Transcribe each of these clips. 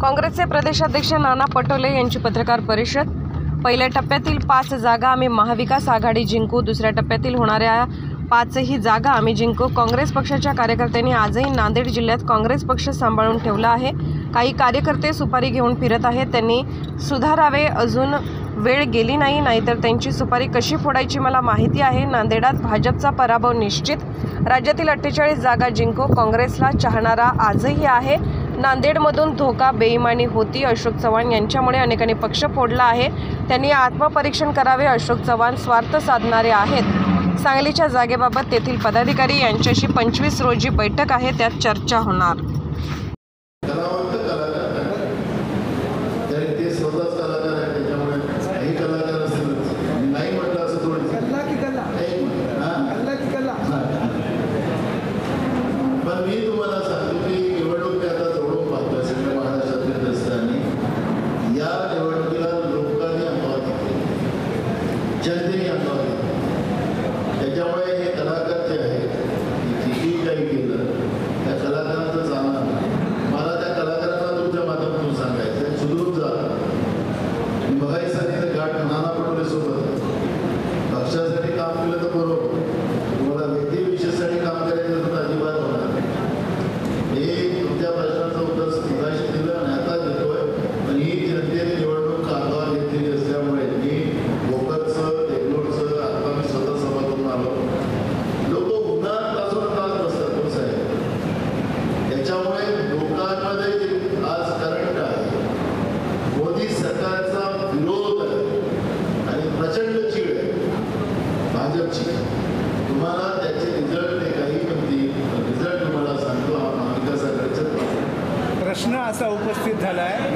काँग्रेसचे प्रदेशाध्यक्ष नाना पटोले यांची पत्रकार परिषद। पहिल्या टप्प्यातील 5 जागा आम्ही महाविकास आघाडी जिंकू, दुसऱ्या टप्प्यातील होणाऱ्या 5ही जागा आम्ही जिंकू। काँग्रेस पक्षाच्या कार्यकर्त्यांनी आजही नांदेड जिल्ह्यात काँग्रेस पक्ष सांभाळून ठेवला आहे। काही कार्यकर्ते सुपारी घेऊन फिरत आहेत, त्यांनी सुधारावे, अजून वेळ गेली नाही, नाहीतर त्यांची सुपारी कशी फोडायची मला माहिती आहे। नांदेडात भाजपचा पराभव निश्चित, राज्यातील 48 जागा जिंकू, काँग्रेसला चाहणारा आजही आहे। नांदेडमधून धोका, बेईमानी होती, अशोक चव्हाण यांच्यामुळे अनेकांनी पक्ष फोडला आहे, त्यांनी आत्मपरीक्षण करावे। अशोक चव्हाण स्वार्थ साधणारे आहेत। सांगलीच्या जागेबाबत तेथील पदाधिकारी यांच्याशी 25 रोजी बैठक आहे, त्यात चर्चा होणार। जनतेने अंगावर त्याच्यामुळे हे कलाकार जे आहेत जे काही केलं त्या कलाकारांचं जाणं मला त्या कलाकारांना तुमच्या माध्यमातून सांगायचं सुधरून जा। बघायसाठी गाठ नाना पटोले सोबत पक्षासाठी काम केलं तर बरोबर, तुम्हाला व्यक्तिविशेषासाठी काम करायचं तर अजिबात होणार नाही। हे तुमच्या प्रश्नाचं उत्तर स्वतःशी दिलं आणि आता देतोय, पण ही जनतेने निवडणूक अंगावर घेतलेली असल्यामुळे मी भोकरचं देगलूरचं आता मी स्वतः सभागृहातून आलो। लोक उन्हात तासून तास बसतात हो साहेब, त्याच्यामुळे लोकांमध्ये जे आज करंट आहे, मोदी सरकारचा विरोध आहे आणि प्रचंड चीड आहे भाजपची। तुम्हाला त्याचे रिझल्ट ते काही म्हणतील, रिझल्ट तुम्हाला सांगतो महाविकास आघाडीचा प्रश्न असा उपस्थित झाला आहे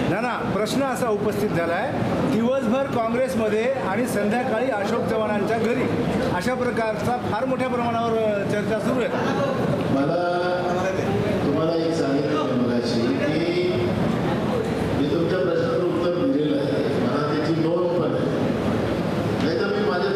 नाना प्रश्न असा उपस्थित झाला आहे, दिवसभर काँग्रेसमध्ये आणि संध्याकाळी अशोक चव्हाणांच्या घरी अशा प्रकारचा फार मोठ्या प्रमाणावर चर्चा सुरू आहे। मला तुम्हाला एक सांगितलं मगाशी की मी तुमच्या प्रश्नाचं उत्तर दिलेलं आहे, मला त्याची नोंद पण आहे, नाही तर मी माझ्या